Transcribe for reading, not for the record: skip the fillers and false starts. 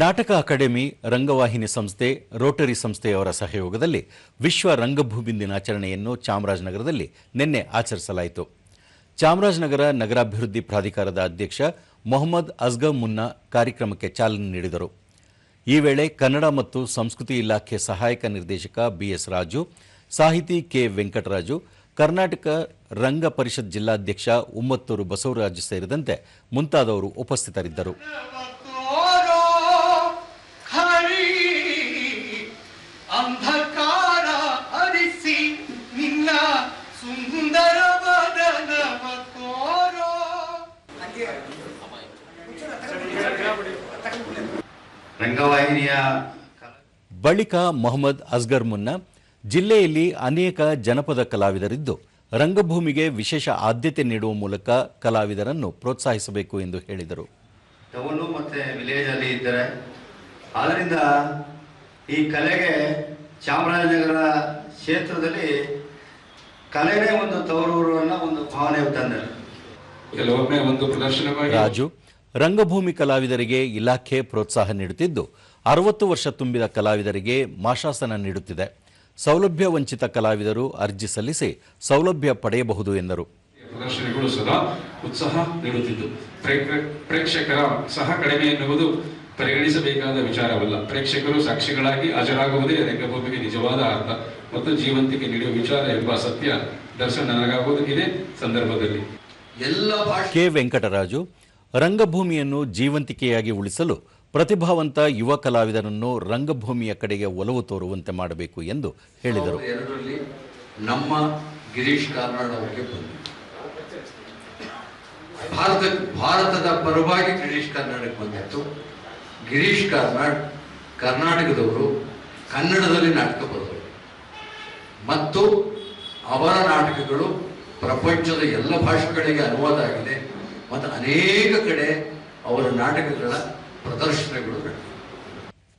ನಾಟಕ ಅಕಾಡೆಮಿ, ರಂಗವಾಹಿನಿ ಸಂಸ್ಥೆ, ರೋಟರಿ ಸಂಸ್ಥೆಯವರ ಸಹಯೋಗದಲ್ಲಿ ವಿಶ್ವ ರಂಗಭೂಮಿ ದಿನಾಚರಣೆಯನ್ನು ಚಾಮರಾಜನಗರದಲ್ಲಿ ನಿನ್ನೆ ಆಚರಿಸಲಾಯಿತು. ಚಾಮರಾಜನಗರ ನಗರಾಭಿವೃದ್ಧಿ ಪ್ರಾಧಿಕಾರದ ಅಧ್ಯಕ್ಷ ಮೊಹಮ್ಮದ್ ಅಸ್ಗರ್ ಮುನ್ನಾ ಕಾರ್ಯಕ್ರಮಕ್ಕೆ ಚಾಲನೆ ನೀಡಿದರು. ಈ ವೇಳೆ ಕನ್ನಡ ಮತ್ತು ಸಂಸ್ಕೃತಿ ಇಲಾಖೆ ಸಹಾಯಕ ನಿರ್ದೇಶಕ ಬಿಎಸ್ ರಾಜು, ಸಾಹಿತಿ ಕೆ ವೆಂಕಟರಾಜು, ಕರ್ನಾಟಕ ರಂಗ ಪರಿಷತ್ ಜಿಲ್ಲಾಧ್ಯಕ್ಷ ಉಮ್ಮತ್ತೂರು ಬಸವರಾಜು ಸೇರಿದಂತೆ ಮುಂತಾದವರು ಉಪಸ್ಥಿತರಿದ್ದರು. ಬಳಿಕ ಮೊಹಮ್ಮದ್ ಅಸ್ಗರ್ ಮುನ್ನಾ, ಜಿಲ್ಲೆಯಲ್ಲಿ ಅನೇಕ ಜನಪದ ಕಲಾವಿದರಿದ್ದು ರಂಗಭೂಮಿಗೆ ವಿಶೇಷ ಆದ್ಯತೆ ನೀಡುವ ಮೂಲಕ ಕಲಾವಿದರನ್ನು ಪ್ರೋತ್ಸಾಹಿಸಬೇಕು ಎಂದು ಹೇಳಿದರು. ಟೌನು ಮತ್ತೆ ವಿಲೇಜ್ ಅಲ್ಲಿ ಇದ್ದಾರೆ. ಆದ್ದರಿಂದ ಈ ಕಲೆಗೆ ಚಾಮರಾಜನಗರ ಕ್ಷೇತ್ರದಲ್ಲಿ ಕಲೆನೇ ಒಂದು ತವರೂರು ಅನ್ನೋ ಒಂದು ಭಾವನೆ ತಂದರು. ರಾಜು, ರಂಗಭೂಮಿ ಕಲಾವಿದರಿಗೆ ಇಲಾಖೆ ಪ್ರೋತ್ಸಾಹ ನೀಡುತ್ತಿದ್ದು 60 ವರ್ಷ ತುಂಬಿದ ಕಲಾವಿದರಿಗೆ ಮಾಶಾಸನ ನೀಡುತ್ತಿದೆ. ಸೌಲಭ್ಯ ವಂಚಿತ ಕಲಾವಿದರು ಅರ್ಜಿ ಸಲ್ಲಿಸಿ ಸೌಲಭ್ಯ ಪಡೆಯಬಹುದು ಎಂದರು. ಪ್ರದರ್ಶನಗಳು ಸದಾ ಉತ್ಸಾಹ ನೀಡುತ್ತಿದ್ದು ಪ್ರೇಕ್ಷಕರ ಸಹ ಕಡಿಮೆ ಎನ್ನುವುದು ಪರಿಗಣಿಸಬೇಕಾದ ವಿಚಾರವಲ್ಲ. ಪ್ರೇಕ್ಷಕರು ಸಾಕ್ಷಿಗಳಾಗಿ ಹಾಜರಾಗುವುದೇ ರಂಗಭೂಮಿಗೆ ನಿಜವಾದ ಅರ್ಥ ಮತ್ತು ಜೀವಂತಿಕೆ ನೀಡುವ ವಿಚಾರ ಎಂಬ ಸತ್ಯ ದರ್ಶನ ನನಗಾಗುವುದು ಇದೇ ಸಂದರ್ಭದಲ್ಲಿ. ಕೆ ವೆಂಕಟರಾಜು, ರಂಗಭೂಮಿಯನ್ನು ಜೀವಂತಿಕೆಯಾಗಿ ಉಳಿಸಲು ಪ್ರತಿಭಾವಂತ ಯುವ ಕಲಾವಿದರನ್ನು ರಂಗಭೂಮಿಯ ಕಡೆಗೆ ಒಲವು ತೋರುವಂತೆ ಮಾಡಬೇಕು ಎಂದು ಹೇಳಿದರು. ನಮ್ಮ ಗಿರೀಶ್ ಕಾರ್ನಾಡ್ ಅವರಿಗೆ ಭಾರತದ ಪರವಾಗಿ ಗಿರೀಶ್ ಕಾರ್ನಾಡಕ್ಕೆ ಬಂದಿತ್ತು. ಗಿರೀಶ್ ಕಾರ್ನಾಡ್ ಕರ್ನಾಟಕದವರು, ಕನ್ನಡದಲ್ಲಿ ನಾಟಕ ಬರೆದರು ಮತ್ತು ಅವರ ನಾಟಕಗಳು ಪ್ರಪಂಚದ ಎಲ್ಲ ಭಾಷೆಗಳಿಗೆ ಅನುವಾದ ಆಗಿದೆ ಮತ್ತು ಅನೇಕ ಕಡೆ ಅವರ ನಾಟಕಗಳ ಪ್ರದರ್ಶನಗಳು ನಡೆದಿವೆ.